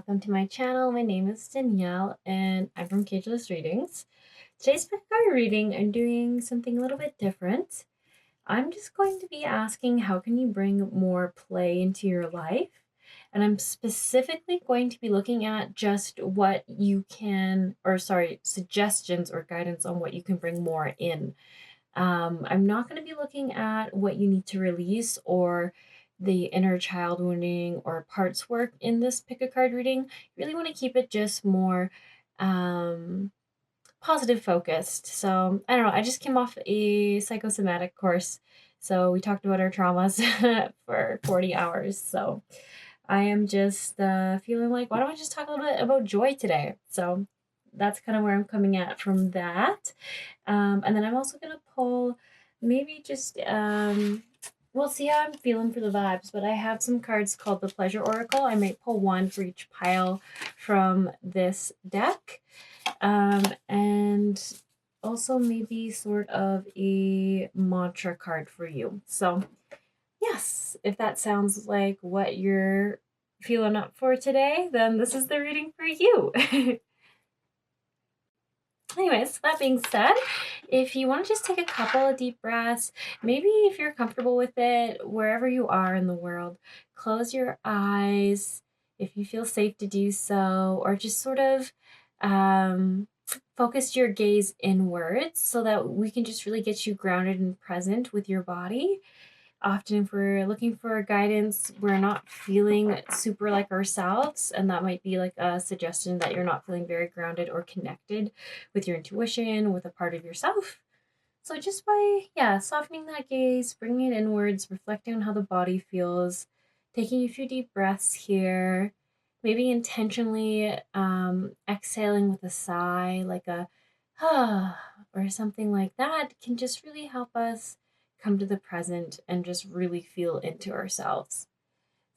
welcome to my channel. My name is Danielle and I'm from Cageless Readings. Today's pick card reading, I'm doing something a little bit different. I'm just going to be asking how can you bring more play into your life? And I'm specifically going to be looking at just what you can, suggestions or guidance on what you can bring more in. I'm not going to be looking at what you need to release or the inner child wounding or parts work in this pick a card reading. You really want to keep it just more positive focused. So I don't know. I just came off a psychosomatic course. So we talked about our traumas for 40 hours. So I am just feeling like, why don't I just talk a little bit about joy today? So that's kind of where I'm coming at from that. And then I'm also going to pull maybe just, we'll see how I'm feeling for the vibes, but I have some cards called the Pleasure Oracle. I might pull one for each pile from this deck. And also maybe sort of a mantra card for you. So yes, if that sounds like what you're feeling up for today, then this is the reading for you. Anyways, that being said, if you want to just take a couple of deep breaths, maybe if you're comfortable with it, wherever you are in the world, close your eyes if you feel safe to do so, or just sort of focus your gaze inwards so that we can just really get you grounded and present with your body. Often if we're looking for guidance, we're not feeling super like ourselves, and that might be like a suggestion that you're not feeling very grounded or connected with your intuition, with a part of yourself. So just by, softening that gaze, bringing it inwards, reflecting on how the body feels, taking a few deep breaths here, maybe intentionally exhaling with a sigh, like a or something like that, can just really help us come to the present and just really feel into ourselves.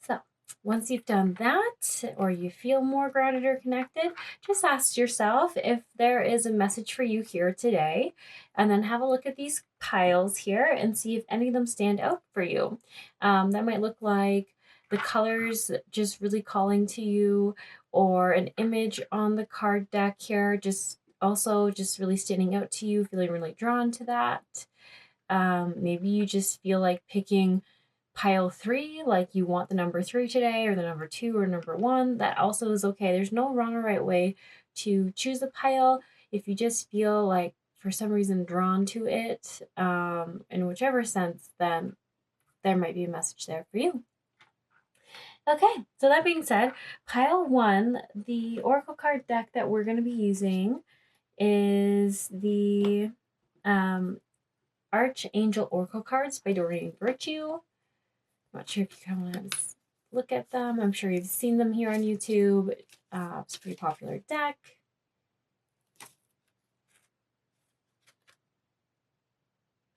So once you've done that, or you feel more grounded or connected, just ask yourself if there is a message for you here today, and then have a look at these piles here and see if any of them stand out for you. That might look like the colors just really calling to you, or an image on the card deck here just really standing out to you, feeling really drawn to that. Maybe you just feel like picking pile 3, like you want the number 3 today, or the number 2, or number 1. That also is okay. There's no wrong or right way to choose a pile. If you just feel like for some reason drawn to it, in whichever sense, then there might be a message there for you. Okay, so that being said, pile 1, the oracle card deck that we're going to be using is the Archangel Oracle cards by Doreen Virtue. I'm not sure if you kind of want to look at them. I'm sure you've seen them here on YouTube. It's a pretty popular deck.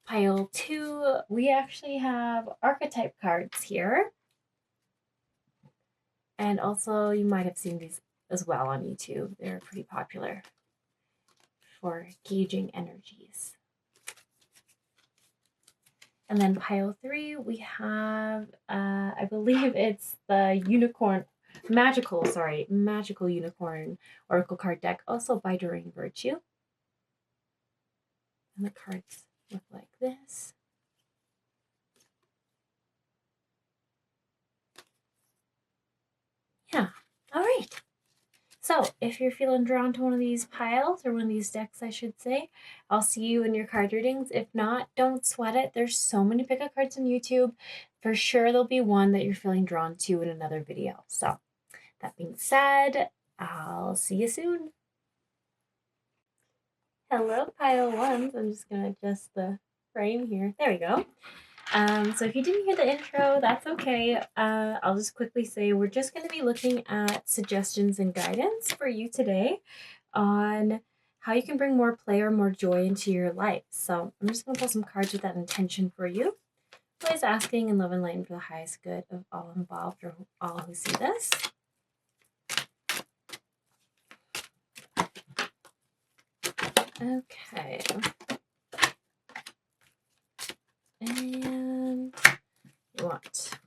Pile 2, we actually have archetype cards here. And also, you might have seen these as well on YouTube. They're pretty popular for gauging energies. And then pile 3, we have, I believe it's the Magical Unicorn Oracle card deck, also by Doreen Virtue. And the cards look like this. Yeah, all right. So if you're feeling drawn to one of these piles, or one of these decks, I should say, I'll see you in your card readings. If not, don't sweat it. There's so many pick-up cards on YouTube. For sure, there'll be one that you're feeling drawn to in another video. So that being said, I'll see you soon. Hello, pile 1s. I'm just going to adjust the frame here. There we go. So if you didn't hear the intro, that's okay. I'll just quickly say we're just going to be looking at suggestions and guidance for you today on how you can bring more play or more joy into your life. So I'm just going to pull some cards with that intention for you. Always asking in love and light for the highest good of all involved, or all who see this. Okay. And what?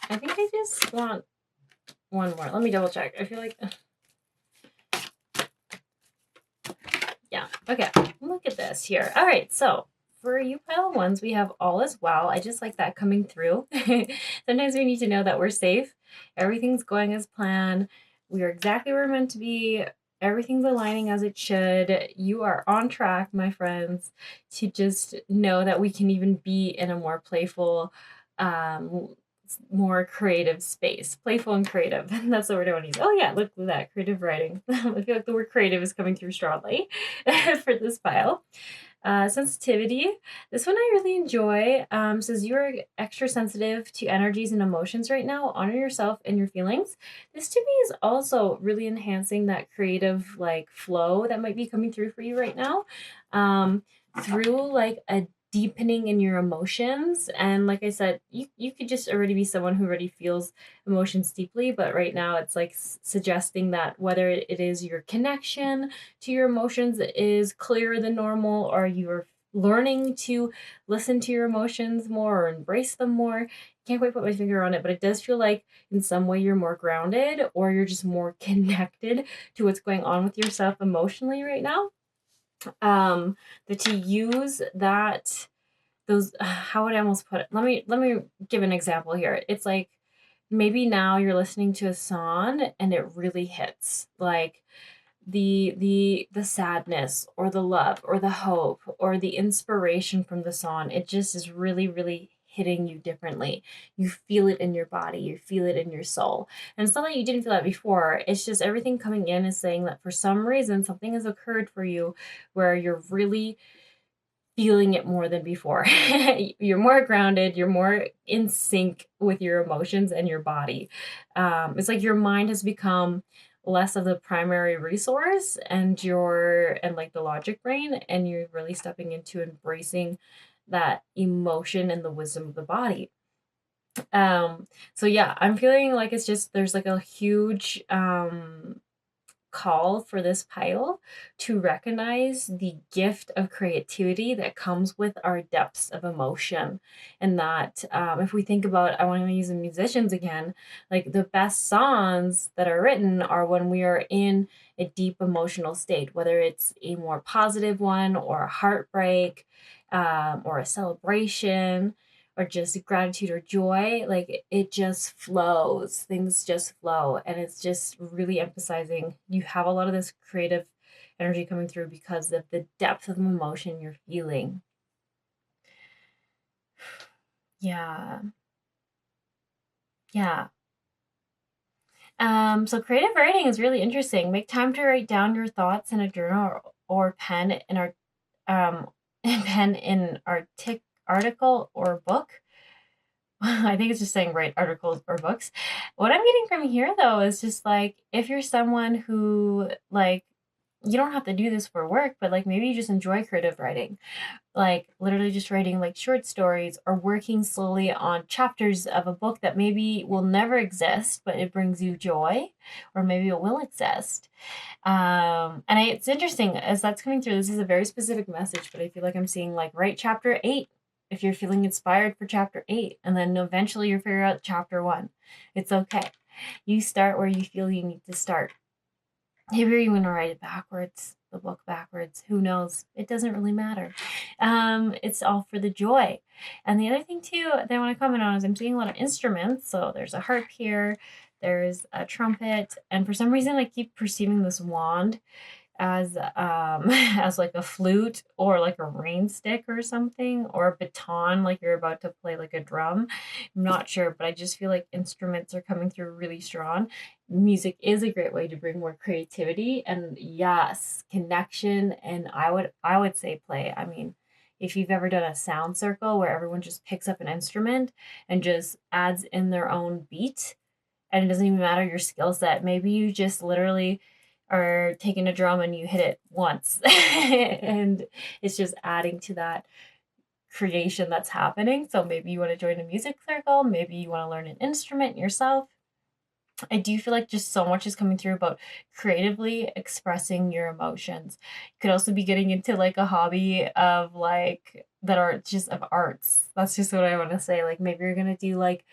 I think I just want one more. Let me double check. I feel like, yeah. Okay. Look at this here. All right. So for you pile ones, we have all is well. I just like that coming through. Sometimes we need to know that we're safe. Everything's going as planned. We are exactly where we're meant to be. Everything's aligning as it should. You are on track, my friends, to just know that we can even be in a more playful, more creative space. Playful and creative. That's the word I want to use. Oh yeah, look at that. Creative writing. I feel like the word creative is coming through strongly for this pile. Sensitivity. This one I really enjoy. Says you're extra sensitive to energies and emotions right now. Honor yourself and your feelings. This to me is also really enhancing that creative like flow that might be coming through for you right now. Through like a deepening in your emotions. And like I said, you could just already be someone who already feels emotions deeply, but right now it's like suggesting that whether it is your connection to your emotions is clearer than normal, or you're learning to listen to your emotions more or embrace them more. Can't quite put my finger on it, but it does feel like in some way you're more grounded or you're just more connected to what's going on with yourself emotionally right now. That to use that those how would I almost put it? Let me give an example here. It's like maybe now you're listening to a song and it really hits like the sadness or the love or the hope or the inspiration from the song. It just is really really hitting you differently. You feel it in your body, you feel it in your soul. And it's not that you didn't feel that before. It's just everything coming in is saying that for some reason something has occurred for you where you're really feeling it more than before. You're more grounded, you're more in sync with your emotions and your body. It's like your mind has become less of the primary resource and like the logic brain, and you're really stepping into embracing that emotion and the wisdom of the body. So yeah, I'm feeling like it's just there's like a huge call for this pile to recognize the gift of creativity that comes with our depths of emotion. And that if we think about, I want to use the musicians again, like the best songs that are written are when we are in a deep emotional state, whether it's a more positive one or a heartbreak or a celebration or just gratitude or joy. Like it just flows, things just flow, and it's just really emphasizing you have a lot of this creative energy coming through because of the depth of emotion you're feeling. Yeah. Yeah. So creative writing is really interesting. Make time to write down your thoughts in a journal or pen in our um pen in article or book. I think it's just saying write articles or books. What I'm getting from here though is just like if you're someone who like you don't have to do this for work, but like maybe you just enjoy creative writing. Like literally just writing like short stories or working slowly on chapters of a book that maybe will never exist, but it brings you joy, or maybe it will exist. It's interesting as that's coming through. This is a very specific message, but I feel like I'm seeing like write chapter 8 if you're feeling inspired for chapter 8, and then eventually you figure out chapter 1. It's okay. You start where you feel you need to start. Maybe you want to write it backwards, the book backwards. Who knows? It doesn't really matter. It's all for the joy. And the other thing too that I want to comment on is I'm seeing a lot of instruments. So there's a harp here, there's a trumpet, and for some reason I keep perceiving this wand as as like a flute or like a rain stick or something, or a baton like you're about to play like a drum. I'm not sure, but I just feel like instruments are coming through really strong. Music is a great way to bring more creativity and yes, connection, and I would say play. I mean, if you've ever done a sound circle where everyone just picks up an instrument and just adds in their own beat, and it doesn't even matter your skill set. Maybe you just literally are taking a drum and you hit it once and it's just adding to that creation that's happening. So maybe you want to join a music circle, maybe you want to learn an instrument yourself. I do feel like just so much is coming through about creatively expressing your emotions. You could also be getting into like a hobby of like that are just of arts. That's just what I want to say. Like maybe you're gonna do like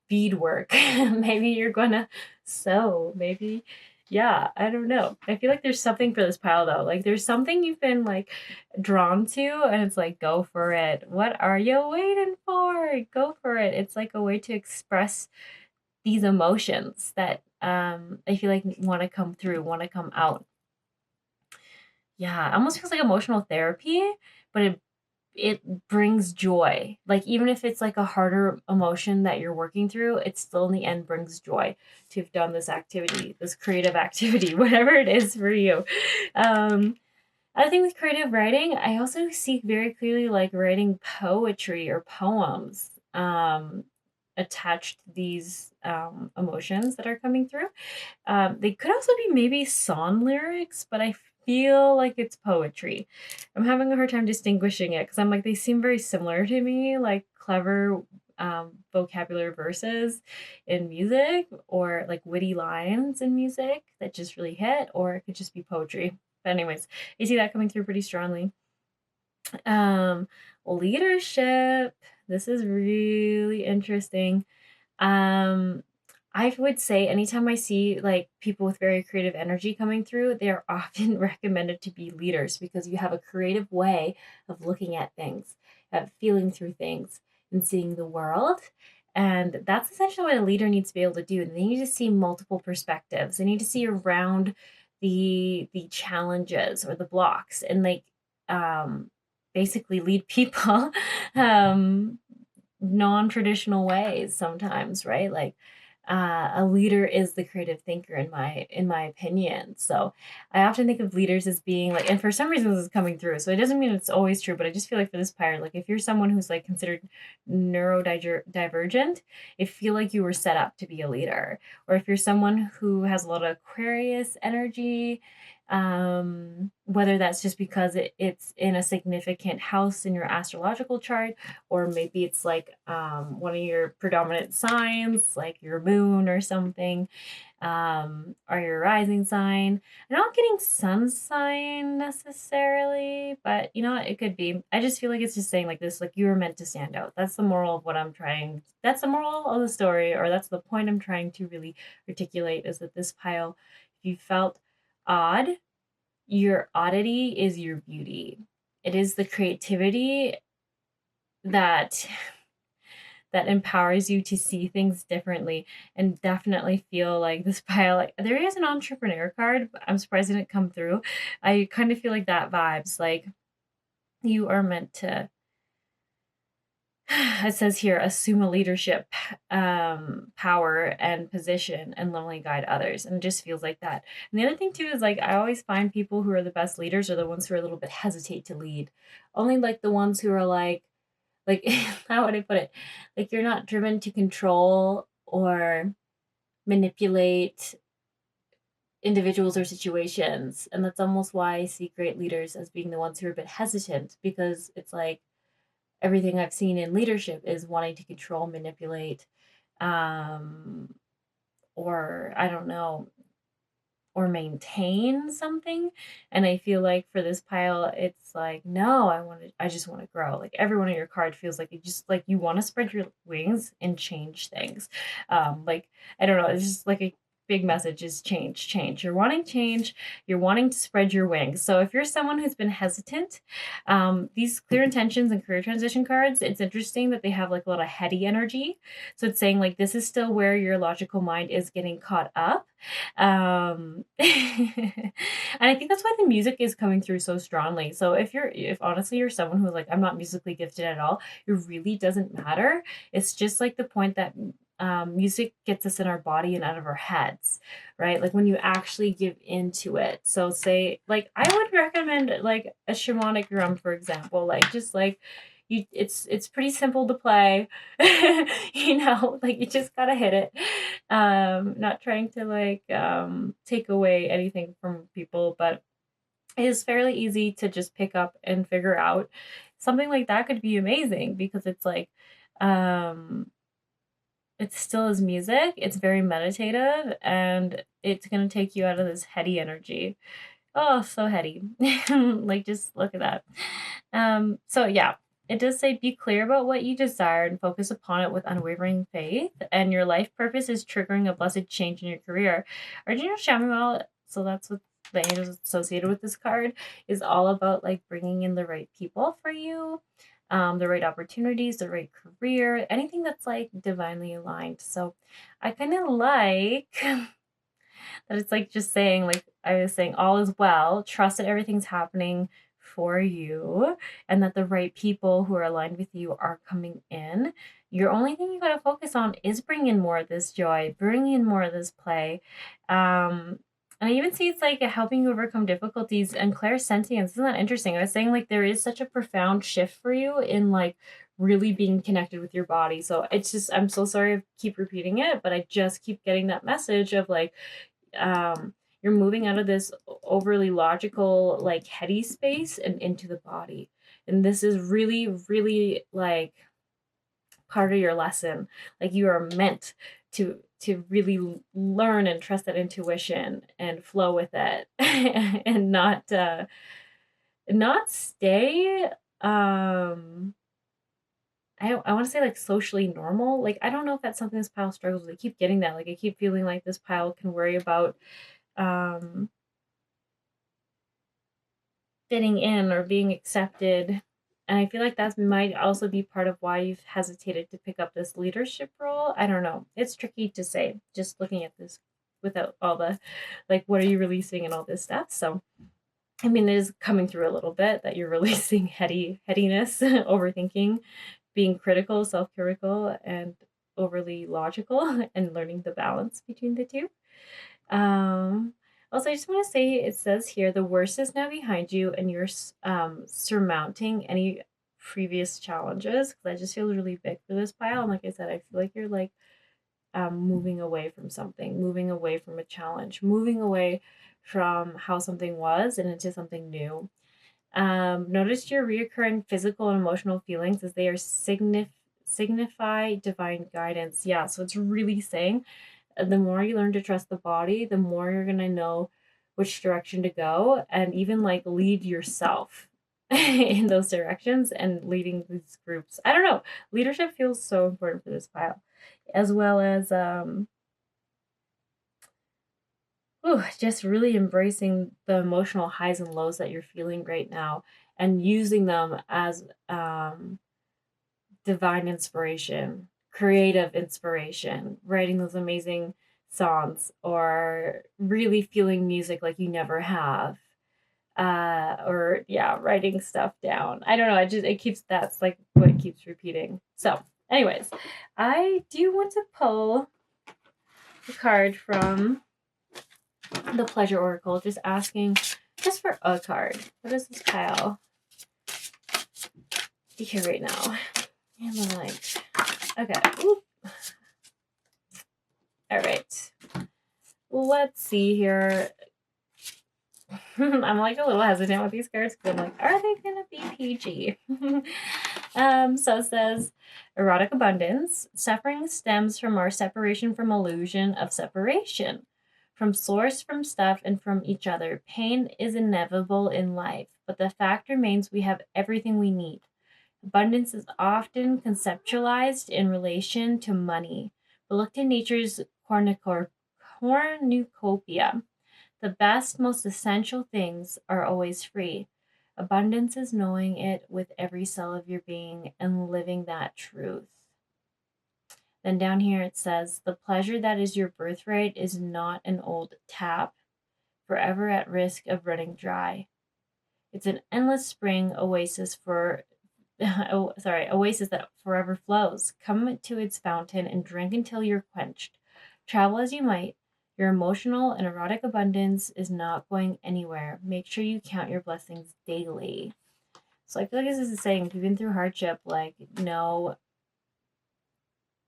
beadwork. Maybe you're gonna sew. Maybe, yeah, I don't know. I feel like there's something for this pile though. Like there's something you've been like drawn to, and it's like, go for it. What are you waiting for? Go for it. It's like a way to express these emotions that I feel like want to come through, want to come out. Yeah, almost feels like emotional therapy, but it brings joy. Like even if it's like a harder emotion that you're working through, it still in the end brings joy to have done this activity, this creative activity, whatever it is for you. I think with creative writing, I also see very clearly like writing poetry or poems attached to these emotions that are coming through. They could also be maybe song lyrics, but I feel like it's poetry. I'm having a hard time distinguishing it because I'm like, they seem very similar to me, like clever vocabulary verses in music or like witty lines in music that just really hit, or it could just be poetry. But anyways, I see that coming through pretty strongly. Um, Leadership. This is really interesting. Um, I would say anytime I see like people with very creative energy coming through, they are often recommended to be leaders because you have a creative way of looking at things, of feeling through things, and seeing the world. And that's essentially what a leader needs to be able to do. They need to see multiple perspectives. They need to see around the challenges or the blocks and like um basically lead people um non-traditional ways sometimes, right? Like a leader is the creative thinker in my opinion. So I often think of leaders as being like, and for some reason this is coming through, so it doesn't mean it's always true, but I just feel like for this part, like if you're someone who's like considered neurodivergent, I feel like you were set up to be a leader. Or if you're someone who has a lot of Aquarius energy, whether that's just because it's in a significant house in your astrological chart, or maybe it's like one of your predominant signs, like your moon or something, or your rising sign. I'm not getting sun sign necessarily, but you know what? It could be. I just feel like it's just saying like this, like you were meant to stand out. That's the moral of what I'm trying. That's the moral of the story, or that's the point I'm trying to really articulate is that this pile, if you felt odd, your oddity is your beauty. It is the creativity that that empowers you to see things differently and definitely feel like this pile. Like there is an entrepreneur card, but I'm surprised it didn't come through. I kind of feel like that vibes like you are meant to it says here assume a leadership power and position and lovingly guide others, and it just feels like that. And the other thing too is like I always find people who are the best leaders are the ones who are a little bit hesitate to lead, only like the ones who are like how would I put it? Like you're not driven to control or manipulate individuals or situations. And that's almost why I see great leaders as being the ones who are a bit hesitant, because it's like everything I've seen in leadership is wanting to control, manipulate, um, or I don't know, or maintain something. And I feel like for this pile, it's like, no, I just want to grow. Like every one of your card feels like it just like you want to spread your wings and change things. Like, I don't know, it's just like a big message is change, change. You're wanting change, you're wanting to spread your wings. So if you're someone who's been hesitant, these clear intentions and career transition cards, it's interesting that they have like a lot of heady energy. So it's saying like this is still where your logical mind is getting caught up, and I think that's why the music is coming through so strongly. So if honestly you're someone who's like, I'm not musically gifted at all, it really doesn't matter. It's just like the point that music gets us in our body and out of our heads, right? Like when you actually give into it. So say, like, I would recommend like a shamanic drum, for example, like just like it's pretty simple to play. Like you just gotta hit it. Not trying to like take away anything from people, but it is fairly easy to just pick up and figure out. Something like that could be amazing because it's like um it still is music, it's very meditative, and it's gonna take you out of this heady energy. Oh, so heady. Like just look at that. So yeah, it does say be clear about what you desire and focus upon it with unwavering faith. And your life purpose is triggering a blessed change in your career. Arjuna Shamuel, so that's what the angels associated with this card, is all about like bringing in the right people for you, the right opportunities, the right career, anything that's like divinely aligned. So I kind of like that it's like just saying, like I was saying, all is well, trust that everything's happening for you and that the right people who are aligned with you are coming in. Your only thing you got to focus on is bringing in more of this joy, bringing in more of this play. And I even see it's like helping you overcome difficulties and clairsentience. Isn't that interesting? I was saying like there is such a profound shift for you in like really being connected with your body. So it's just, I'm so sorry I keep repeating it, but I just keep getting that message of like, you're moving out of this overly logical, like heady space and into the body. And this is really, really like part of your lesson. Like you are meant to really learn and trust that intuition and flow with it and not stay I want to say like socially normal. Like I don't know if that's something this pile struggles with. I keep getting that. Like I keep feeling like this pile can worry about um fitting in or being accepted. And I feel like that might also be part of why you've hesitated to pick up this leadership role. I don't know. It's tricky to say just looking at this without all the like what are you releasing and all this stuff. So I mean it is coming through a little bit that you're releasing headiness, overthinking, being critical, self-critical, and overly logical and learning the balance between the two. Um, Also, I just want to say it says here the worst is now behind you, and you're surmounting any previous challenges. Because I just feel really big for this pile, and like I said, I feel like you're like moving away from something, moving away from a challenge, moving away from how something was and into something new. Notice your reoccurring physical and emotional feelings as they are signify divine guidance. Yeah, so it's really saying the more you learn to trust the body, the more you're going to know which direction to go and even like lead yourself in those directions and leading these groups. I don't know. Leadership feels so important for this pile, as well as just really embracing the emotional highs and lows that you're feeling right now and using them as divine inspiration, creative inspiration, writing those amazing songs or really feeling music like you never have. Or yeah, writing stuff down. I don't know. It keeps that's like what it keeps repeating. So, anyways, I do want to pull a card from the Pleasure Oracle, just asking just for a card. What is this pile here right now? And then like, okay. Oop. All right. Let's see here. I'm like a little hesitant with these cards because I'm like, are they gonna be PG? So it says erotic abundance. Suffering stems from our separation from illusion of separation, from source, from stuff, and from each other. Pain is inevitable in life, but the fact remains we have everything we need. Abundance is often conceptualized in relation to money, but look to nature's cornucopia. The best, most essential things are always free. Abundance is knowing it with every cell of your being and living that truth. Then down here it says, the pleasure that is your birthright is not an old tap, forever at risk of running dry. It's an endless spring oasis oasis that forever flows. Come to its fountain and drink until you're quenched. Travel as you might, your emotional and erotic abundance is not going anywhere. Make sure you count your blessings daily. So I feel like this is saying if you've been through hardship, like know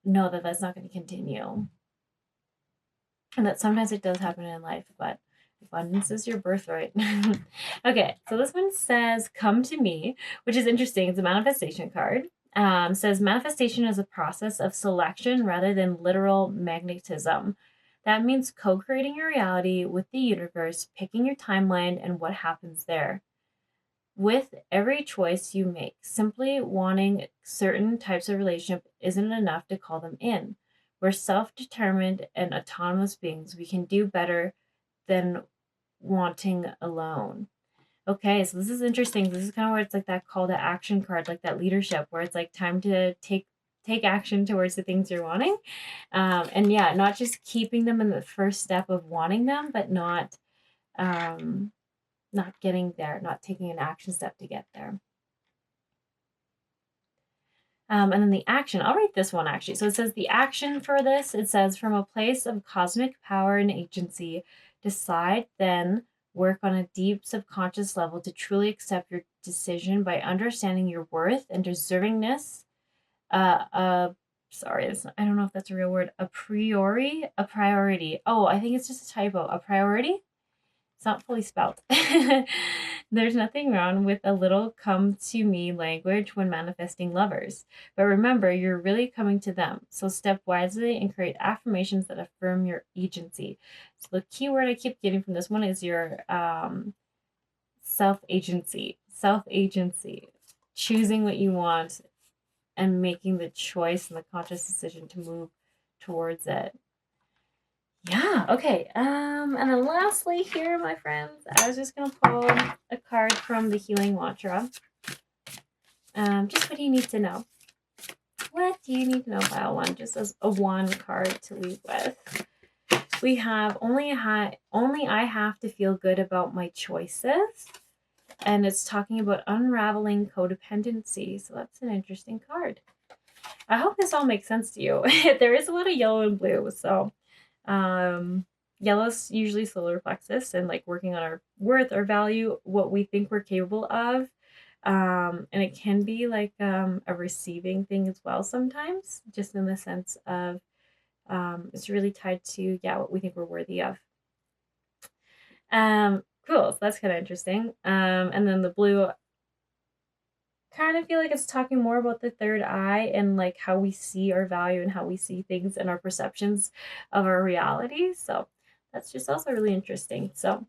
that that's not going to continue. And that sometimes it does happen in life, but abundance is your birthright. Okay, so this one says, come to me, which is interesting. It's a manifestation card. Says manifestation is a process of selection rather than literal magnetism. That means co-creating your reality with the universe, picking your timeline and what happens there. With every choice you make, simply wanting certain types of relationship isn't enough to call them in. We're self-determined and autonomous beings. We can do better than wanting alone. Okay, so this is interesting. This is kind of where it's like that call to action card, like that leadership, where it's like time to take action towards the things you're wanting. And yeah, not just keeping them in the first step of wanting them, but um, not getting there, not taking an action step to get there. And then the action, I'll read this one actually. So it says the action for this, it says from a place of cosmic power and agency, decide then work on a deep subconscious level to truly accept your decision by understanding your worth and deservingness. Sorry, I don't know if that's a real word. A priority. Oh, I think it's just a typo. A priority? It's not fully spelled. There's nothing wrong with a little come to me language when manifesting lovers. But remember, you're really coming to them. So step wisely and create affirmations that affirm your agency. So the key word I keep getting from this one is your self-agency. Self-agency. Choosing what you want and making the choice and the conscious decision to move towards it. Yeah, okay. And then lastly here, my friends, I was just gonna pull a card from the healing mantra. Just what do you need to know? What do you need to know, pile one? Just as a one card to leave with. We have only I have to feel good about my choices. And it's talking about unraveling codependency. So that's an interesting card. I hope this all makes sense to you. There is a lot of yellow and blue, so yellow's usually solar plexus and like working on our worth or value, what we think we're capable of. And it can be like a receiving thing as well sometimes, just in the sense of it's really tied to what we think we're worthy of. Cool. So that's kind of interesting. And then the blue, kind of feel like it's talking more about the third eye and like how we see our value and how we see things and our perceptions of our reality. So that's just also really interesting. So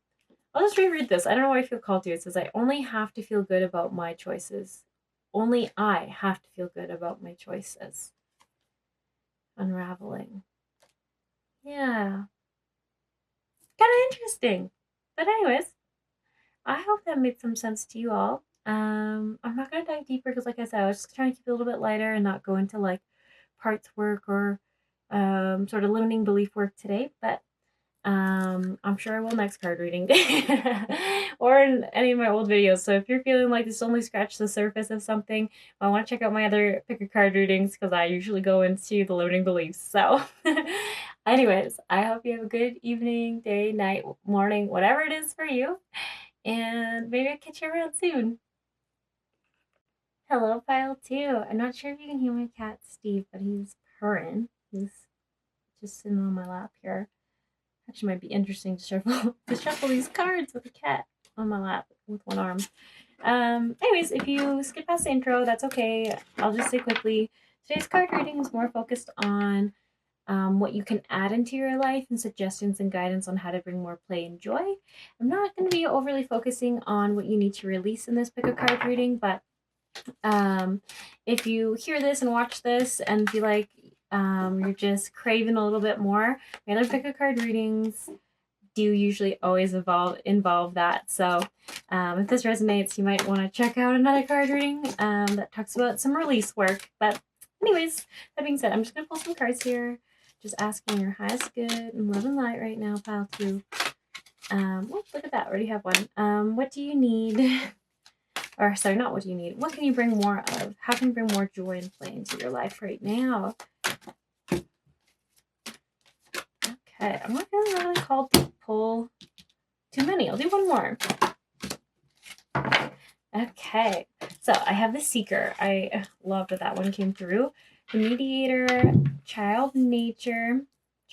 I'll just reread this. I don't know why I feel called to. It says, I only have to feel good about my choices. Only I have to feel good about my choices. Unraveling. Yeah. Kind of interesting. But anyways, I hope that made some sense to you all. I'm not gonna dive deeper because, like I said, I was just trying to keep it a little bit lighter and not go into like parts work or sort of limiting belief work today. But I'm sure I will next card reading or in any of my old videos. So if you're feeling like this only scratched the surface of something, I want to check out my other pick a card readings because I usually go into the limiting beliefs. So, anyways, I hope you have a good evening, day, night, morning, whatever it is for you. And maybe I'll catch you around soon. Hello, Pile 2. I'm not sure if you can hear my cat, Steve, but he's purring. He's just sitting on my lap here. Actually, might be interesting to shuffle these cards with a cat on my lap with one arm. Anyways, if you skip past the intro, that's okay. I'll just say quickly, today's card reading is more focused on what you can add into your life and suggestions and guidance on how to bring more play and joy. I'm not going to be overly focusing on what you need to release in this pick a card reading, but if you hear this and watch this and feel like you're just craving a little bit more, my other pick a card readings do usually always involve that. So if this resonates, you might want to check out another card reading that talks about some release work. But anyways, that being said, I'm just going to pull some cards here. Just asking your highest good and love and light right now, pile 2. Look at that. Already have one. What do you need? Or sorry, not what do you need. What can you bring more of? How can you bring more joy and play into your life right now? Okay, I'm not really called to pull too many. I'll do one more. Okay, so I have the Seeker. I love that one came through. The Mediator, Child of Nature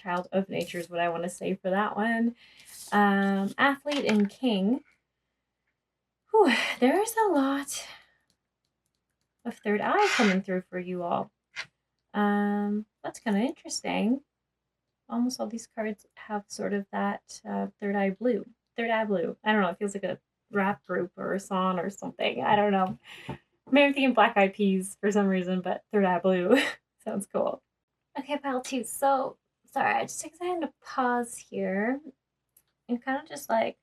is what I want to say for that one. Athlete and King. Whew, there's a lot of third eye coming through for you all. That's kind of interesting. Almost all these cards have sort of that third eye blue. I don't know, it feels like a rap group or a song or something. I don't know. Maybe I'm thinking Black Eyed Peas for some reason, but Third Eye Blue sounds cool. Okay, pile two. So sorry, I just took a second to pause here and kind of just like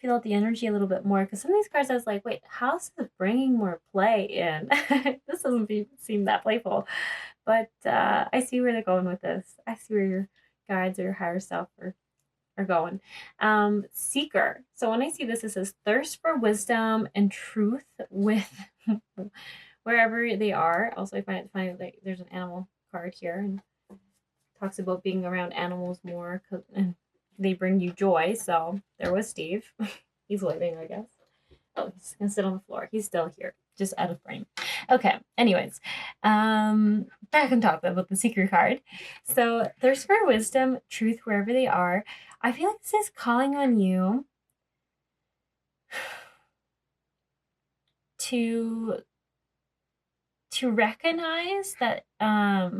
feel out the energy a little bit more because some of these cards I was like, wait, how's this bringing more play in? This doesn't seem that playful, but I see where they're going with this. I see where your guides or your higher self are going. Seeker. So when I see this, it says thirst for wisdom and truth with wherever they are. Also, I find it funny that there's an animal card here and talks about being around animals more and they bring you joy. So there was Steve. He's leaving, I guess. Oh, he's gonna sit on the floor. He's still here, just out of frame. Okay. Anyways, back on topic about the Seeker card. So thirst for wisdom, truth wherever they are. I feel like this is calling on you to recognize that I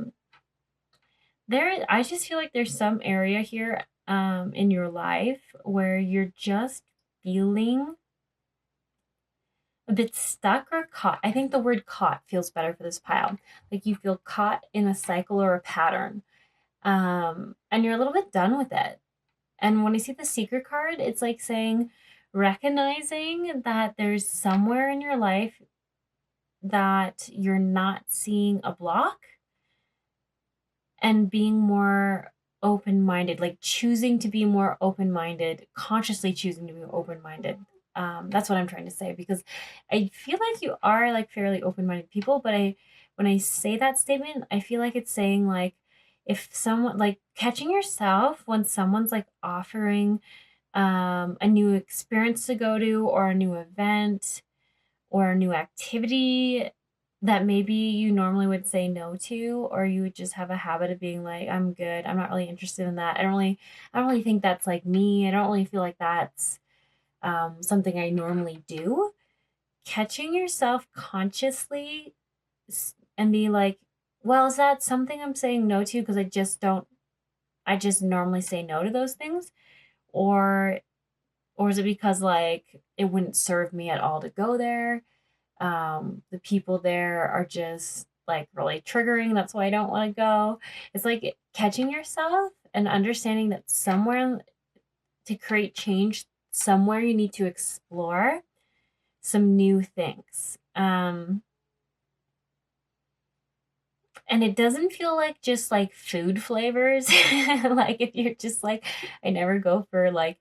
just feel like there's some area here in your life where you're just feeling a bit stuck or caught. I think the word caught feels better for this pile. Like you feel caught in a cycle or a pattern. And you're a little bit done with it. And when I see the Seeker card, it's like saying, recognizing that there's somewhere in your life that you're not seeing a block and being more open minded, like choosing to be more open minded, consciously choosing to be open minded. That's what I'm trying to say because I feel like you are like fairly open minded people, but when I say that statement, I feel like it's saying like if someone like catching yourself when someone's like offering a new experience to go to or a new event or a new activity that maybe you normally would say no to, or you would just have a habit of being like, I'm good, I'm not really interested in that, I don't really think that's like me, I don't really feel like that's something I normally do. Catching yourself consciously and be like, well, is that something I'm saying no to because I just normally say no to those things, or is it because like it wouldn't serve me at all to go there? The people there are just like really triggering. That's why I don't want to go. It's like catching yourself and understanding that somewhere to create change, somewhere you need to explore some new things. And it doesn't feel like just like food flavors. Like if you're just like, I never go for like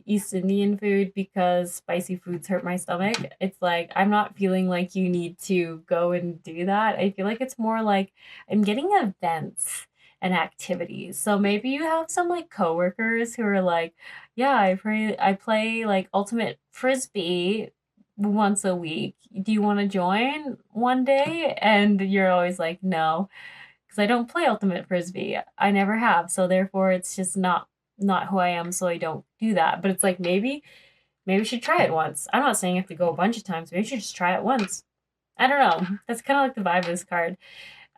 East Indian food because spicy foods hurt my stomach. It's like I'm not feeling like you need to go and do that. I feel like it's more like I'm getting events and activities. So maybe you have some like coworkers who are like, yeah, I play like ultimate frisbee once a week. Do you want to join one day? And you're always like, no, because I don't play ultimate frisbee. I never have. So therefore it's just not who I am, so I don't do that. But it's like maybe you should try it once. I'm not saying you have to go a bunch of times. Maybe you should just try it once. I don't know. That's kind of like the vibe of this card.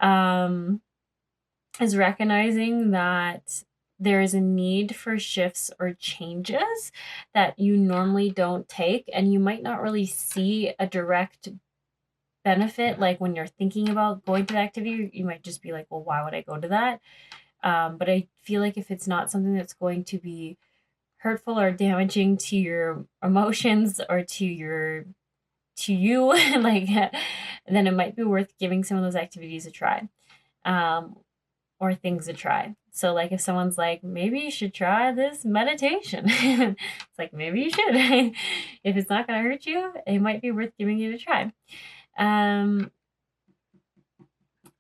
Um, is recognizing that there is a need for shifts or changes that you normally don't take, and you might not really see a direct benefit. Like when you're thinking about going to the activity, you might just be like, well, why would I go to that? But I feel like if it's not something that's going to be hurtful or damaging to your emotions or to you like then it might be worth giving some of those activities a try, um, or things a try. So like if someone's like, maybe you should try this meditation, it's like maybe you should. If it's not going to hurt you, it might be worth giving it a try. And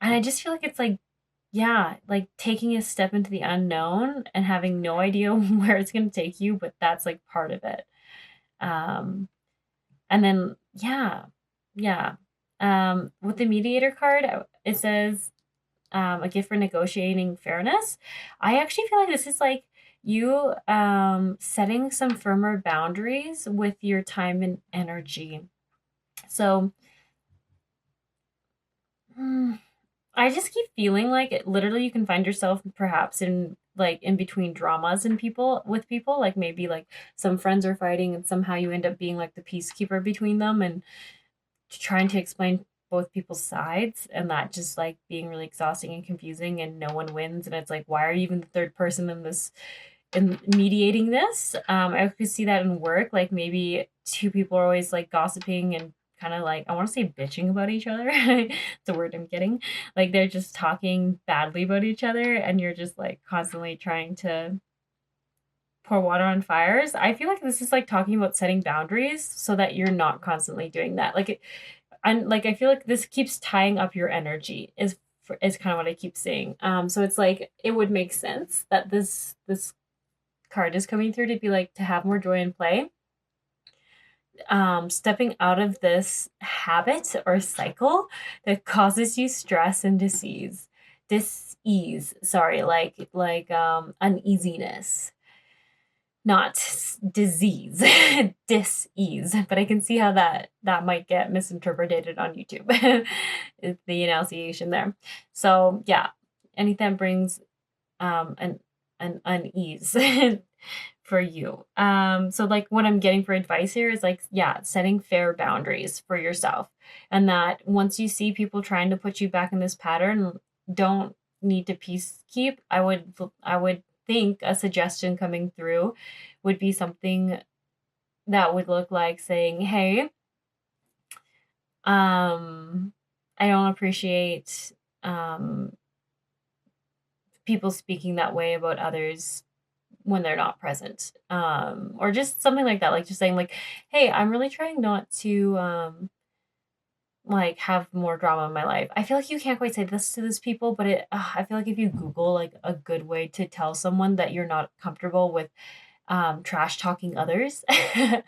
I just feel like it's like, yeah, like taking a step into the unknown and having no idea where it's going to take you, but that's like part of it. Um, and then, yeah, yeah. With the mediator card, it says a gift for negotiating fairness. I actually feel like this is like you setting some firmer boundaries with your time and energy. So, I just keep feeling like literally you can find yourself perhaps in like in between dramas and with people, like maybe like some friends are fighting and somehow you end up being like the peacekeeper between them and trying to explain both people's sides, and that just like being really exhausting and confusing and no one wins, and it's like, why are you even the third person in this, in mediating this? I could see that in work, like maybe two people are always like gossiping and kind of like, I want to say bitching about each other. It's a word I'm getting. Like they're just talking badly about each other and you're just like constantly trying to pour water on fires. I feel like this is like talking about setting boundaries so that you're not constantly doing that. Like and like I feel like this keeps tying up your energy is kind of what I keep saying. So it's like it would make sense that this card is coming through to be like to have more joy and play. Stepping out of this habit or cycle that causes you stress and dis-ease, sorry, like uneasiness, not disease, dis-ease, but I can see how that might get misinterpreted on YouTube. It's the enunciation there. So yeah, anything that brings an unease for you. So like what I'm getting for advice here is like, yeah, setting fair boundaries for yourself. And that once you see people trying to put you back in this pattern, don't need to peacekeep. I would think a suggestion coming through would be something that would look like saying, hey, I don't appreciate people speaking that way about others when they're not present, or just something like that, like just saying like, hey, I'm really trying not to like have more drama in my life. I feel like you can't quite say this to these people, but I feel like if you Google like a good way to tell someone that you're not comfortable with trash talking others, that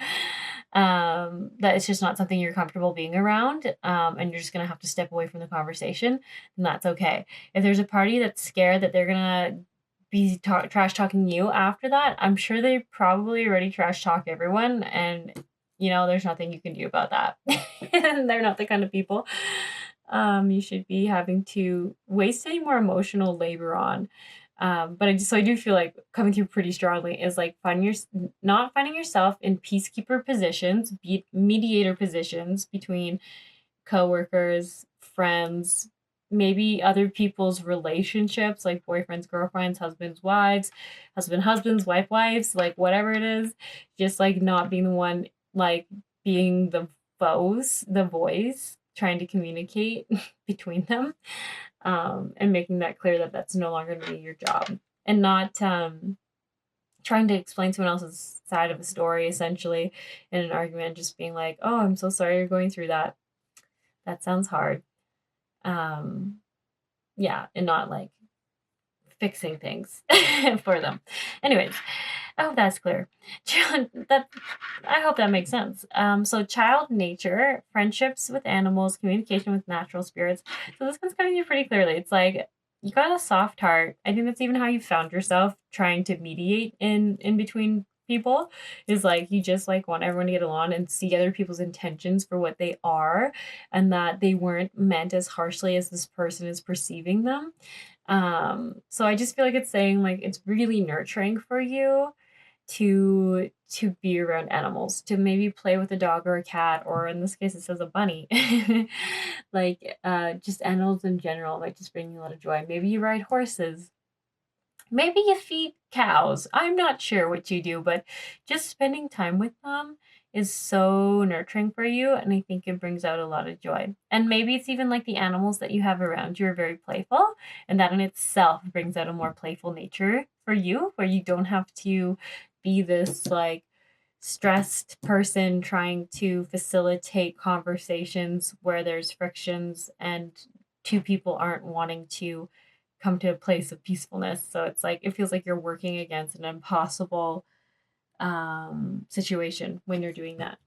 it's just not something you're comfortable being around, and you're just gonna have to step away from the conversation, and that's okay. If there's a party that's scared that they're gonna be trash talking you after that, I'm sure they probably already trash talk everyone, and there's nothing you can do about that. And they're not the kind of people you should be having to waste any more emotional labor on. But I do feel like coming through pretty strongly is like not finding yourself in peacekeeper positions, mediator positions between coworkers, friends, maybe other people's relationships, like boyfriends, girlfriends, husbands, wives, husbands, wives, like whatever it is, just like not being the one, like being the voice, trying to communicate between them, and making that clear that that's no longer going to be your job, and not trying to explain someone else's side of a story essentially in an argument, just being like, oh, I'm so sorry you're going through that. That sounds hard. Yeah, and not like fixing things for them. Anyways, I hope that's clear. I hope that makes sense. So child nature, friendships with animals, communication with natural spirits. So this one's coming through pretty clearly. It's like you got a soft heart. I think that's even how you found yourself trying to mediate in between people, is like you just like want everyone to get along and see other people's intentions for what they are, and that they weren't meant as harshly as this person is perceiving them. So I just feel like it's saying like it's really nurturing for you to be around animals, to maybe play with a dog or a cat, or in this case it says a bunny. Like just animals in general might just bring you a lot of joy. Maybe you ride horses. Maybe you feed cows. I'm not sure what you do, but just spending time with them is so nurturing for you, and I think it brings out a lot of joy. And maybe it's even like the animals that you have around you are very playful, and that in itself brings out a more playful nature for you, where you don't have to be this like stressed person trying to facilitate conversations where there's frictions and two people aren't wanting to come to a place of peacefulness. So it's like it feels like you're working against an impossible situation when you're doing that.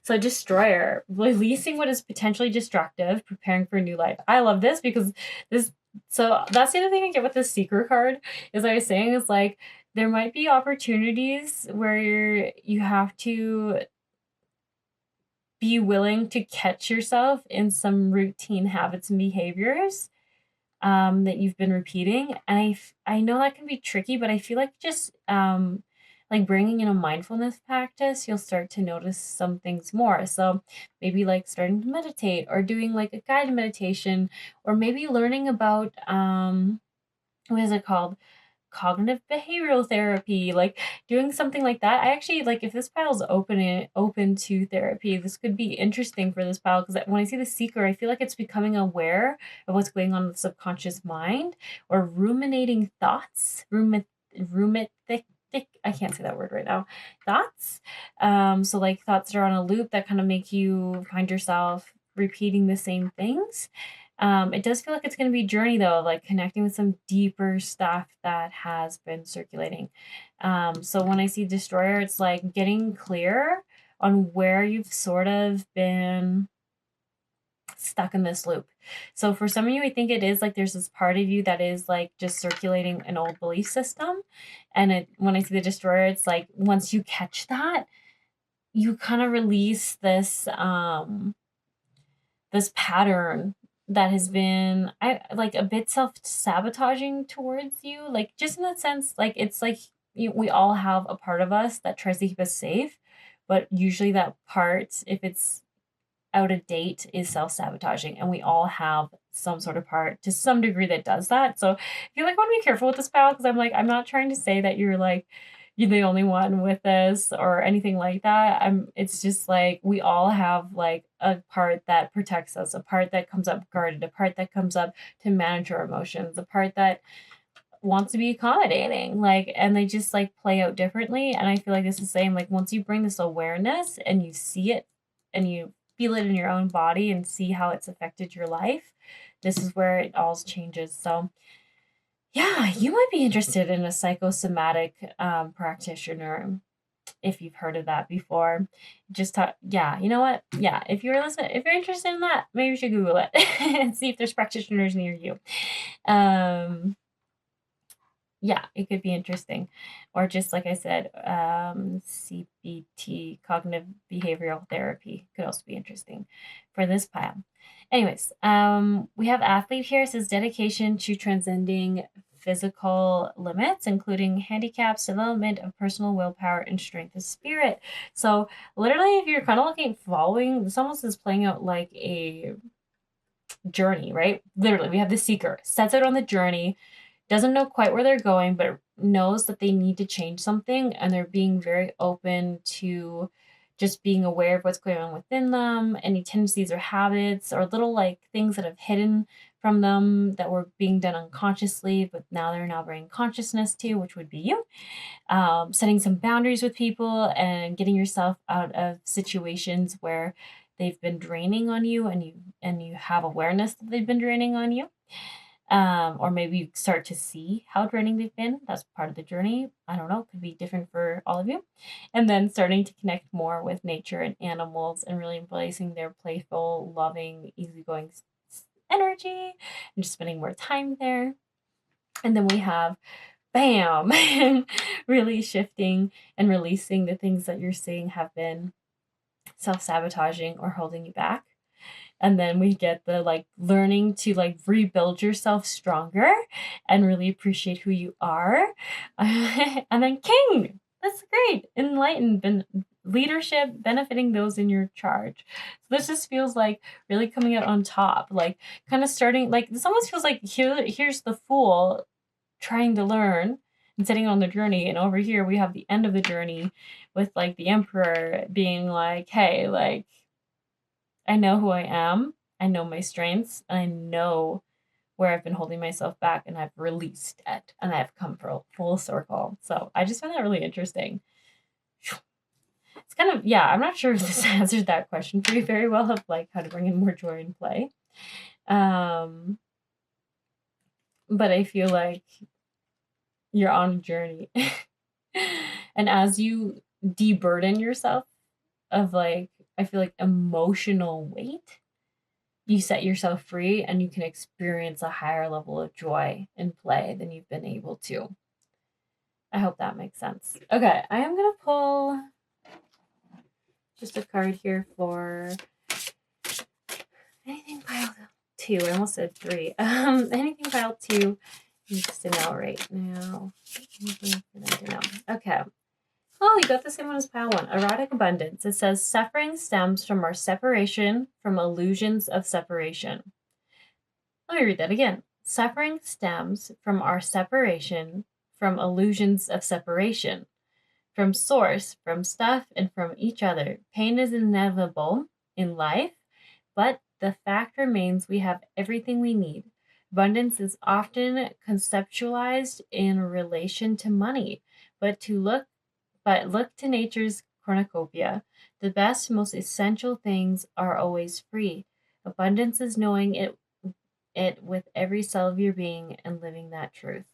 So destroyer, releasing what is potentially destructive, preparing for a new life. I love this because so that's the other thing I get with the seeker card, is I was saying, is like there might be opportunities where you have to be willing to catch yourself in some routine habits and behaviors, that you've been repeating. And I know that can be tricky, but I feel like just like bringing in a mindfulness practice, you'll start to notice some things more. So maybe like starting to meditate or doing like a guided meditation, or maybe learning about what is it called? Cognitive behavioral therapy, like doing something like that. I actually like, if this pile's open to therapy, this could be interesting for this pile, because when I see the seeker, I feel like it's becoming aware of what's going on in the subconscious mind, or ruminating thoughts, rumit thick, I can't say that word right now. Thoughts. So like thoughts that are on a loop that kind of make you find yourself repeating the same things. It does feel like it's going to be a journey though, like connecting with some deeper stuff that has been circulating. So when I see Destroyer, it's like getting clear on where you've sort of been stuck in this loop. So for some of you, I think it is like there's this part of you that is like just circulating an old belief system. And when I see the Destroyer, it's like once you catch that, you kind of release this pattern that has been like a bit self-sabotaging towards you, like just in that sense, like it's like we all have a part of us that tries to keep us safe, but usually that part, if it's out of date, is self-sabotaging, and we all have some sort of part to some degree that does that. So I feel like I want to be careful with this pal, because I'm not trying to say that you're the only one with this or anything like that. It's just like we all have like a part that protects us, a part that comes up guarded, a part that comes up to manage our emotions, a part that wants to be accommodating, like, and they just like play out differently. And I feel like it's the same, like once you bring this awareness and you see it and you feel it in your own body and see how it's affected your life, this is where it all changes. So yeah, you might be interested in a psychosomatic practitioner if you've heard of that before. Just talk, yeah, you know what? Yeah, if you're interested in that, maybe you should Google it and see if there's practitioners near you. Yeah, it could be interesting. Or just like I said, CBT, cognitive behavioral therapy, could also be interesting for this pile. Anyways, we have athlete here. It says dedication to transcending physical limits, including handicaps, development of personal willpower, and strength of spirit. So literally, if you're kind of following, this almost is playing out like a journey, right? Literally, we have the seeker, sets out on the journey, doesn't know quite where they're going, but knows that they need to change something, and they're being very open to just being aware of what's going on within them, any tendencies or habits or little like things that have hidden from them that were being done unconsciously, but they're now bringing consciousness to, which would be you. Setting some boundaries with people and getting yourself out of situations where they've been draining on you, and you have awareness that they've been draining on you. Or maybe you start to see how draining they've been. That's part of the journey. I don't know, it could be different for all of you. And then starting to connect more with nature and animals, and really embracing their playful, loving, easygoing energy, and just spending more time there. And then we have bam, really shifting and releasing the things that you're seeing have been self-sabotaging or holding you back. And then we get the like learning to like rebuild yourself stronger and really appreciate who you are. And then king, that's great. Enlightened, leadership, benefiting those in your charge. So this just feels like really coming out on top, like kind of starting, like this almost feels like here's the fool trying to learn and setting on the journey. And over here we have the end of the journey with like the emperor being like, hey, like, I know who I am, I know my strengths, and I know where I've been holding myself back, and I've released it, and I've come full circle. So I just find that really interesting. It's kind of, yeah, I'm not sure if this answered that question for you very well, of like how to bring in more joy and play. But I feel like you're on a journey. And as you deburden yourself of like, I feel like emotional weight, you set yourself free, and you can experience a higher level of joy and play than you've been able to. I hope that makes sense. Okay, I am going to pull just a card here for anything pile 2. I almost said 3. Anything pile 2 needs to know right now. Anything for them to know. Okay. Oh, you got the same one as pile 1. Erotic abundance. It says suffering stems from our separation, from illusions of separation. Let me read that again. Suffering stems from our separation, from illusions of separation, from source, from stuff, and from each other. Pain is inevitable in life, but the fact remains we have everything we need. Abundance is often conceptualized in relation to money, but look to nature's cornucopia. The best, most essential things are always free. Abundance is knowing it with every cell of your being and living that truth.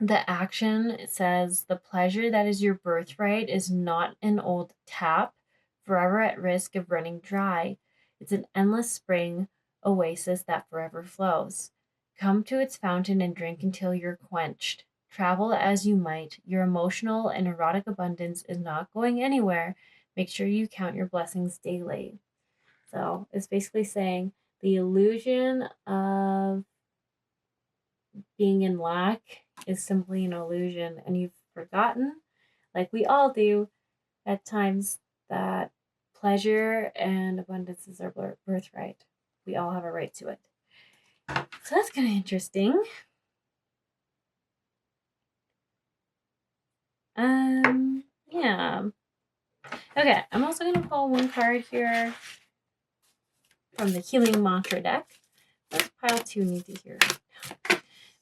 The action says the pleasure that is your birthright is not an old tap, forever at risk of running dry. It's an endless spring oasis that forever flows. Come to its fountain and drink until you're quenched. Travel as you might. Your emotional and erotic abundance is not going anywhere. Make sure you count your blessings daily. So it's basically saying the illusion of being in lack is simply an illusion, and you've forgotten, like we all do at times, that pleasure and abundance is our birthright. We all have a right to it. So that's kind of interesting. Yeah. Okay, I'm also going to pull one card here from the Healing Mantra deck. What does pile 2 need to hear?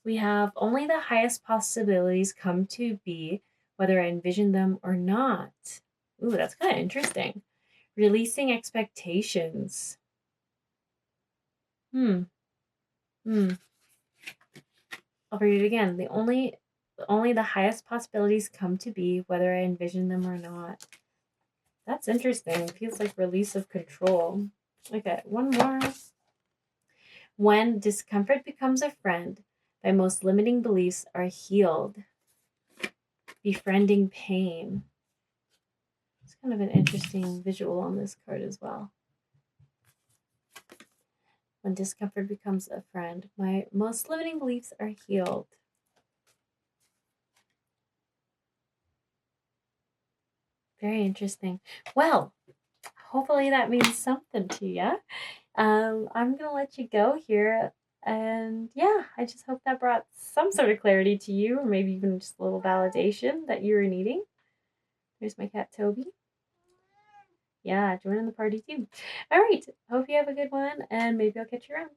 We have only the highest possibilities come to be, whether I envision them or not. Ooh, that's kind of interesting. Releasing expectations. I'll read it again. Only the highest possibilities come to be, whether I envision them or not. That's interesting. It feels like release of control. Okay, one more. When discomfort becomes a friend, thy most limiting beliefs are healed. Befriending pain. It's kind of an interesting visual on this card as well. When discomfort becomes a friend, my most limiting beliefs are healed. Very interesting. Well, hopefully that means something to you. I'm going to let you go here. And yeah, I just hope that brought some sort of clarity to you, or maybe even just a little validation that you were needing. There's my cat, Toby. Yeah, join in the party too. All right. Hope you have a good one, and maybe I'll catch you around.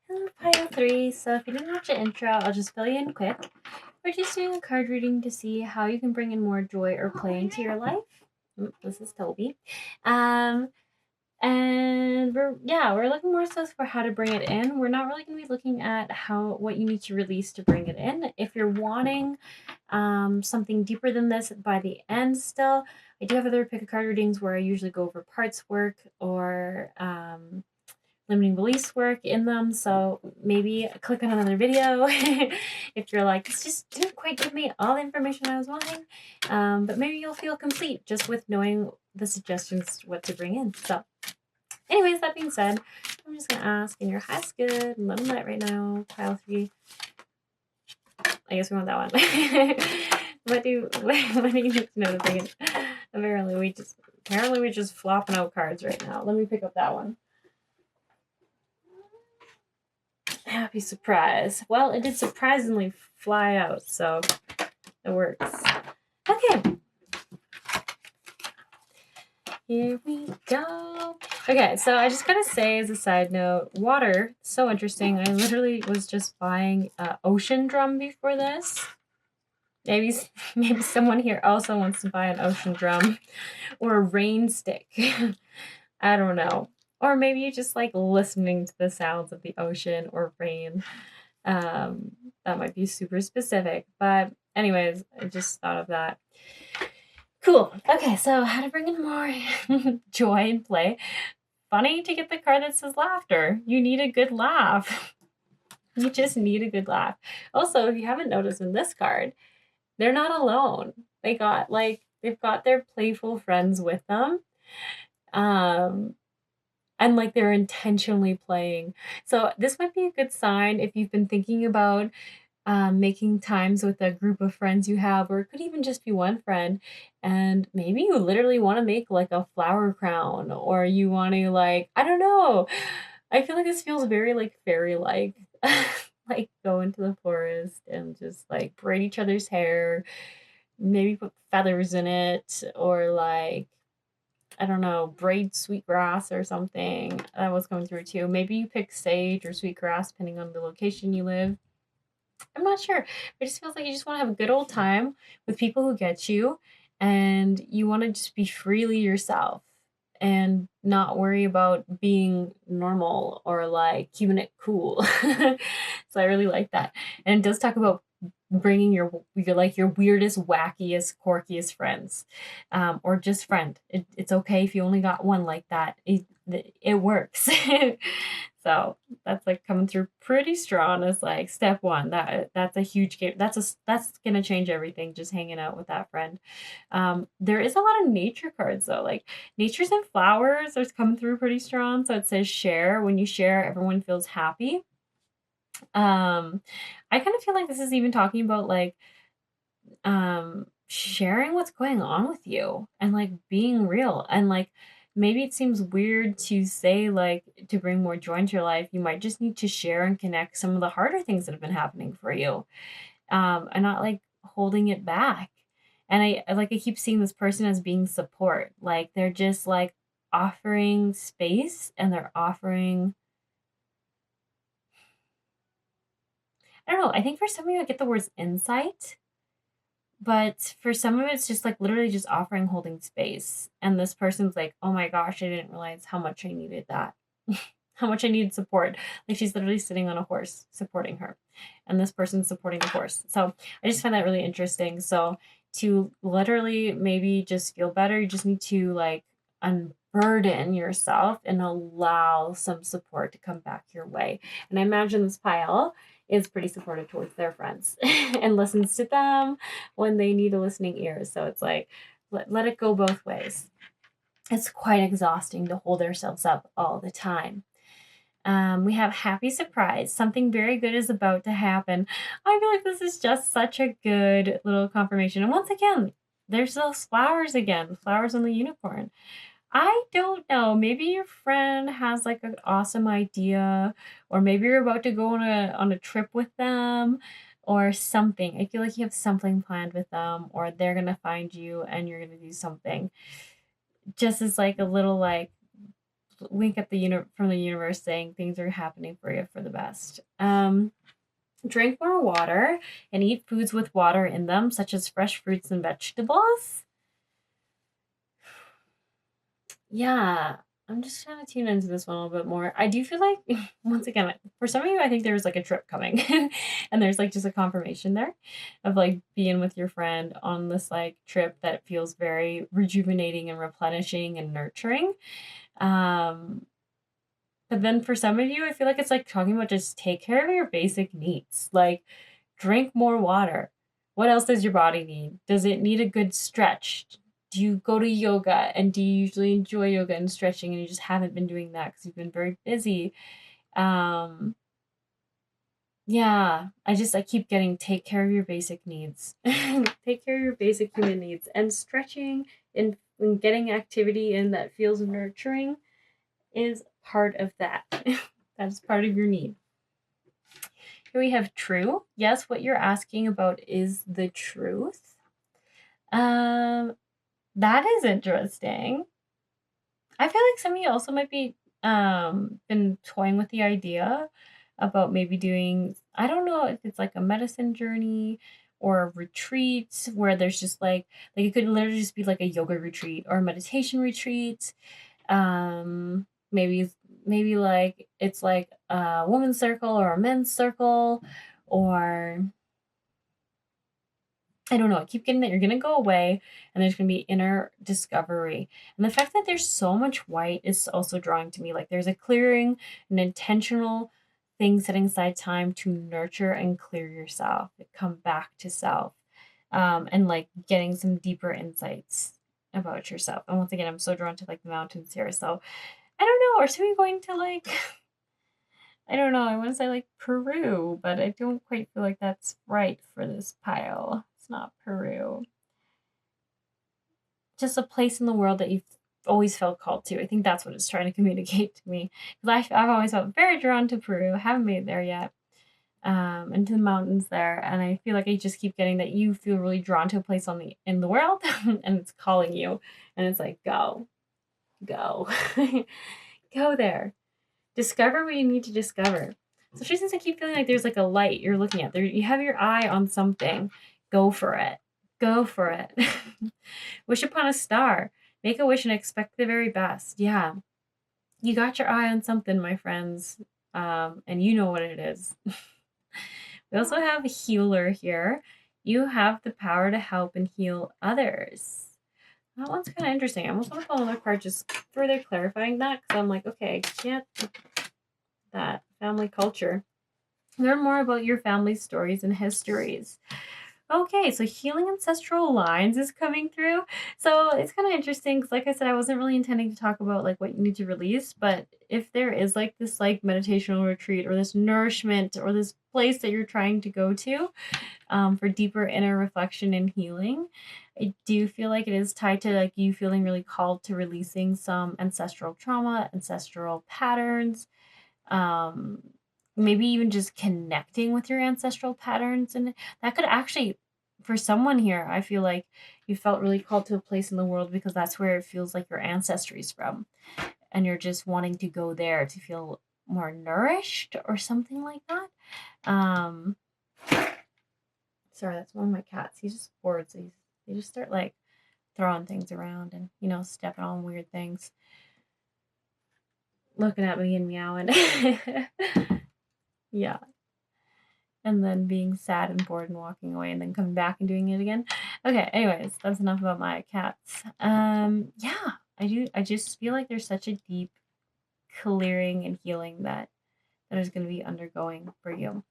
Hello, pile 3. So if you didn't watch the intro, I'll just fill you in quick. We're just doing a card reading to see how you can bring in more joy or play into your life. This is Toby. And we're looking more so for how to bring it in. We're not really going to be looking at what you need to release to bring it in. If you're wanting something deeper than this by the end still, I do have other pick a card readings where I usually go over parts work or limiting beliefs work in them. So maybe click on another video if you're like, this just didn't quite give me all the information I was wanting. But maybe you'll feel complete just with knowing the suggestions what to bring in. So anyways, that being said, I'm just gonna ask in your highest good and let them light right now. Pile 3. I guess we want that one. what do you need to know to bring in? Apparently we're just flopping out cards right now. Let me pick up that one. Happy surprise. Well, it did surprisingly fly out, so it works. Okay. Here we go. Okay, so I just gotta say as a side note, water, so interesting. I literally was just buying an ocean drum before this. Maybe someone here also wants to buy an ocean drum or a rain stick. I don't know. Or maybe you just like listening to the sounds of the ocean or rain. That might be super specific. But anyways, I just thought of that. Cool. Okay, so how to bring in more joy and play. Funny to get the card that says laughter. You need a good laugh. You just need a good laugh. Also, if you haven't noticed in this card, they're not alone. They've got their playful friends with them. Um and like they're intentionally playing. So this might be a good sign if you've been thinking about making times with a group of friends you have, or it could even just be one friend. And maybe you literally want to make like a flower crown, or you want to, like, I don't know. I feel like this feels very like fairy like. Like go into the forest and just like braid each other's hair, maybe put feathers in it, or like, I don't know, braid sweetgrass or something. That was going through too. Maybe you pick sage or sweetgrass depending on the location you live. I'm not sure. It just feels like you just want to have a good old time with people who get you, and you want to just be freely yourself and not worry about being normal or like keeping it cool. So I really like that. And it does talk about bringing your weirdest, wackiest, quirkiest friends, or just friend. It's okay if you only got one like that. It works. So that's like coming through pretty strong as like step one. That's a huge game. That's gonna change everything. Just hanging out with that friend. There is a lot of nature cards though. Like nature's and flowers are coming through pretty strong. So it says share. When you share, everyone feels happy. I kind of feel like this is even talking about like sharing what's going on with you and like being real, and like maybe it seems weird to say like to bring more joy into your life, you might just need to share and connect some of the harder things that have been happening for you, and not like holding it back. And I keep seeing this person as being support, like they're just like offering space, and they're offering, I don't know, I think for some of you I get the words insight. But for some of it, it's just like literally just offering holding space. And this person's like, oh my gosh, I didn't realize how much I needed that. How much I needed support. Like she's literally sitting on a horse supporting her. And this person's supporting the horse. So I just find that really interesting. So to literally maybe just feel better, you just need to like unburden yourself and allow some support to come back your way. And I imagine this pile is pretty supportive towards their friends and listens to them when they need a listening ear. So it's like, let it go both ways. It's quite exhausting to hold ourselves up all the time. We have happy surprise. Something very good is about to happen. I feel like this is just such a good little confirmation. And once again, there's those flowers again, the flowers on the unicorn. I don't know. Maybe your friend has like an awesome idea, or maybe you're about to go on a trip with them or something. I feel like you have something planned with them, or they're gonna find you and you're gonna do something. Just as like a little like wink at the from the universe saying things are happening for you for the best. Drink more water and eat foods with water in them, such as fresh fruits and vegetables. Yeah, I'm just trying to tune into this one a little bit more. I do feel like, once again, for some of you, I think there was like a trip coming, and there's like just a confirmation there of like being with your friend on this like trip that feels very rejuvenating and replenishing and nurturing. Um, but then for some of you, I feel like it's like talking about just take care of your basic needs, like drink more water. What else does your body need? Does it need a good stretch? Do you go to yoga, and do you usually enjoy yoga and stretching, and you just haven't been doing that because you've been very busy? Um, yeah, I keep getting take care of your basic needs. Take care of your basic human needs, and stretching and getting activity in that feels nurturing is part of that. That's part of your need. Here we have true. Yes, what you're asking about is the truth. That is interesting. I feel like some of you also might be been toying with the idea about maybe doing, I don't know if it's like a medicine journey or a retreat where there's just like it could literally just be like a yoga retreat or a meditation retreat. Maybe like it's like a women's circle or a men's circle, or I don't know. I keep getting that you're going to go away and there's going to be inner discovery. And the fact that there's so much white is also drawing to me. Like there's a clearing, an intentional thing setting aside time to nurture and clear yourself, come back to self, and like getting some deeper insights about yourself. And once again, I'm so drawn to like the mountains here. So I don't know. Or should we going to like, I don't know. I want to say like Peru, but I don't quite feel like that's right for this pile. It's not Peru. Just a place in the world that you've always felt called to. I think that's what it's trying to communicate to me. Because I've always felt very drawn to Peru. I haven't made it there yet. And to the mountains there. And I feel like I just keep getting that you feel really drawn to a place in the world and it's calling you. And it's like, go. Go there. Discover what you need to discover. So she says I keep feeling like there's like a light you're looking at. There you have your eye on something. Go for it. Go for it. Wish upon a star. Make a wish and expect the very best. Yeah. You got your eye on something, my friends. And you know what it is. We also have a healer here. You have the power to help and heal others. That one's kind of interesting. I almost want to pull another card just further clarifying that because I'm like, okay, I can't that family culture. Learn more about your family stories and histories. Okay, so healing ancestral lines is coming through. So it's kind of interesting because, like I said, I wasn't really intending to talk about like what you need to release, but if there is like this like meditational retreat or this nourishment or this place that you're trying to go to for deeper inner reflection and healing, I do feel like it is tied to like you feeling really called to releasing some ancestral trauma, ancestral patterns, maybe even just connecting with your ancestral patterns. And that could actually, for someone here, I feel like you felt really called to a place in the world because that's where it feels like your ancestry is from. And you're just wanting to go there to feel more nourished or something like that. Sorry, that's one of my cats. He's just bored. So they just start like throwing things around and, stepping on weird things. Looking at me and meowing. Yeah. And then being sad and bored and walking away and then coming back and doing it again. Okay, anyways, that's enough about my cats. Yeah, I just feel like there's such a deep clearing and healing that is going to be undergoing for you.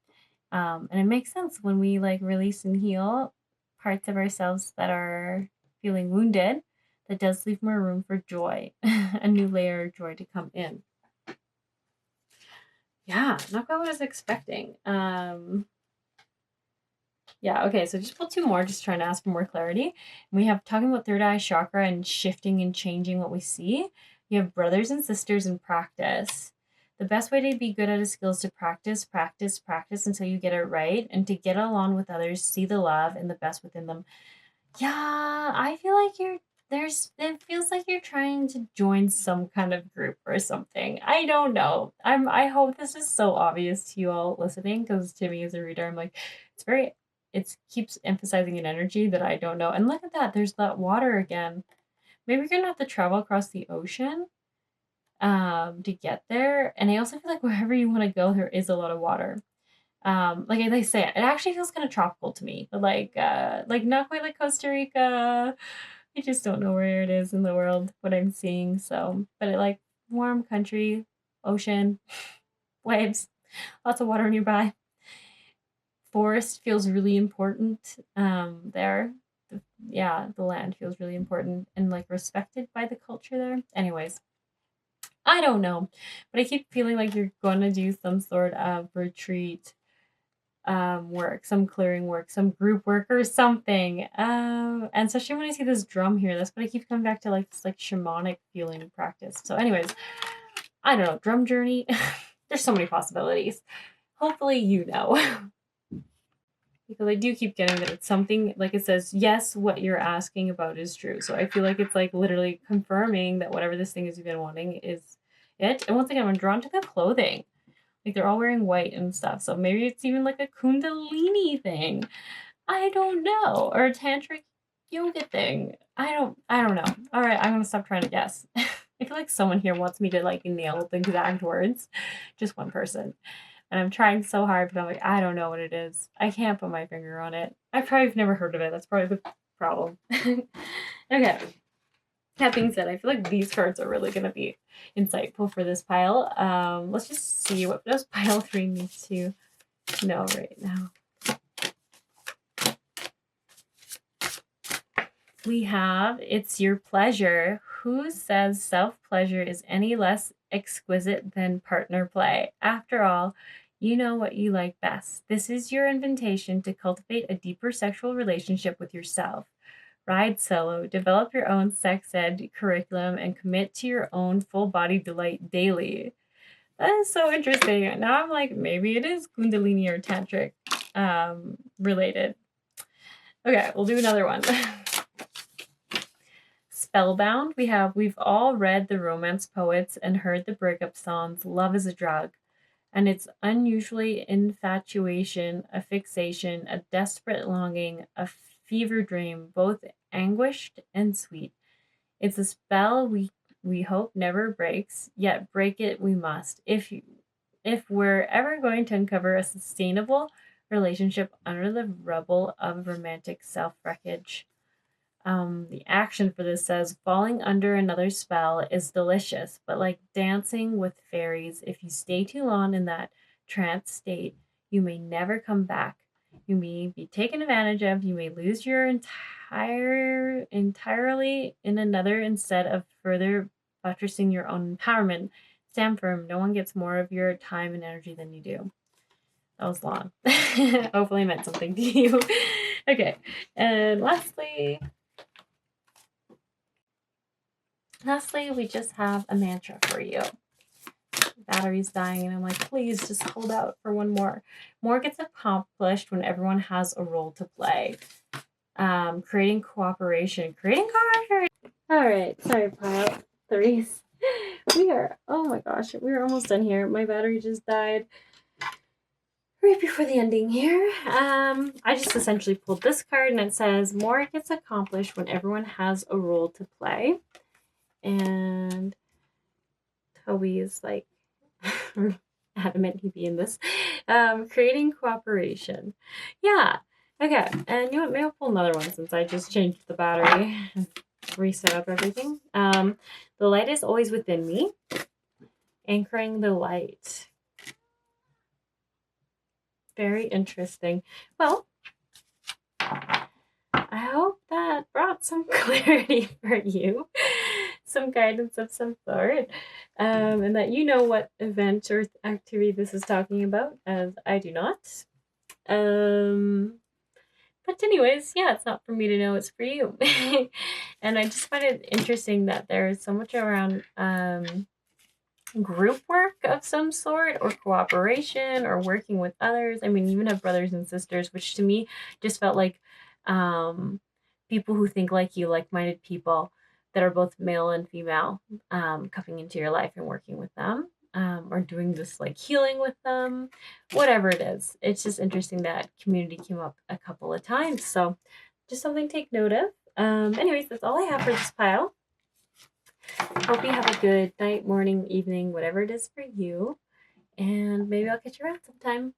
And it makes sense when we like release and heal parts of ourselves that are feeling wounded, that does leave more room for joy, a new layer of joy to come in. Yeah, not quite what I was expecting. Yeah, okay, so just pull two more, just trying to ask for more clarity. And we have talking about third eye chakra and shifting and changing what we see. You have brothers and sisters in practice. The best way to be good at a skill is to practice until you get it right, and to get along with others, see the love and the best within them. Yeah, I feel like it feels like you're trying to join some kind of group or something. I don't know. I hope this is so obvious to you all listening, because to me as a reader, I'm like, it keeps emphasizing an energy that I don't know. And look at that, there's that water again. Maybe you're gonna have to travel across the ocean to get there. And I also feel like wherever you want to go, there is a lot of water. Like I say, it actually feels kind of tropical to me, but like not quite like Costa Rica. I just don't know where it is in the world, what I'm seeing. So, but it like warm country, ocean, waves, lots of water nearby. Forest feels really important there. The land feels really important and like respected by the culture there. Anyways, I don't know, but I keep feeling like you're going to do some sort of retreat work, some clearing work, some group work or something. And especially when I see this drum here, that's what I keep coming back to, like this like shamanic feeling practice. So anyways, I don't know, drum journey. There's so many possibilities. Hopefully you know. Because I do keep getting that it's something, like it says, yes, what you're asking about is true. So I feel like it's like literally confirming that whatever this thing is you've been wanting is it. And once again, I'm drawn to the clothing. Like they're all wearing white and stuff. So maybe it's even like a kundalini thing. I don't know. Or a tantric yoga thing. I don't know. All right, I'm going to stop trying to guess. I feel like someone here wants me to like nail the exact words. Just one person. And I'm trying so hard, but I'm like, I don't know what it is. I can't put my finger on it. I probably have never heard of it. That's probably the problem. Okay. That being said, I feel like these cards are really going to be insightful for this pile. Let's just see what does pile 3 needs to know right now. We have, it's your pleasure. Who says self-pleasure is any less exquisite than partner play? After all, you know what you like best. This is your invitation to cultivate a deeper sexual relationship with yourself. Ride solo, develop your own sex ed curriculum, and commit to your own full body delight daily. That is so interesting. Now I'm like, maybe it is Kundalini or Tantric related. Okay, we'll do another one. Spellbound, we've all read the romance poets and heard the breakup songs, love is a drug, and it's unusually infatuation, a fixation, a desperate longing, a fever dream, both anguished and sweet. It's a spell we hope never breaks, yet break it we must. If we're ever going to uncover a sustainable relationship under the rubble of romantic self-wreckage. The action for this says, falling under another spell is delicious, but like dancing with fairies, if you stay too long in that trance state, you may never come back. You may be taken advantage of. You may lose your entirely in another instead of further buttressing your own empowerment. Stand firm. No one gets more of your time and energy than you do. That was long. Hopefully it meant something to you. Okay. And lastly, we just have a mantra for you. Battery's dying, and I'm like, please just hold out for one more. More gets accomplished when everyone has a role to play. Creating cooperation. All right, sorry, pile 3s. Oh my gosh, we're almost done here. My battery just died right before the ending here. I just essentially pulled this card, and it says, more gets accomplished when everyone has a role to play. And Toby is like adamant he'd be in this. Creating cooperation. Yeah. Okay. And you know what? Maybe I'll pull another one since I just changed the battery and reset up everything. The light is always within me. Anchoring the light. Very interesting. Well, I hope that brought some clarity for you, some guidance of some sort, and that you know what event or activity this is talking about, as I do not. But anyways, yeah, it's not for me to know, it's for you. And I just find it interesting that there's so much around group work of some sort, or cooperation, or working with others. I mean, you even have brothers and sisters, which to me just felt like people who think like you, like-minded people that are both male and female, coming into your life and working with them, or doing this like healing with them, whatever it is. It's just interesting that community came up a couple of times. So just something to take note of. Anyways, that's all I have for this pile. Hope you have a good night, morning, evening, whatever it is for you. And maybe I'll catch you around sometime.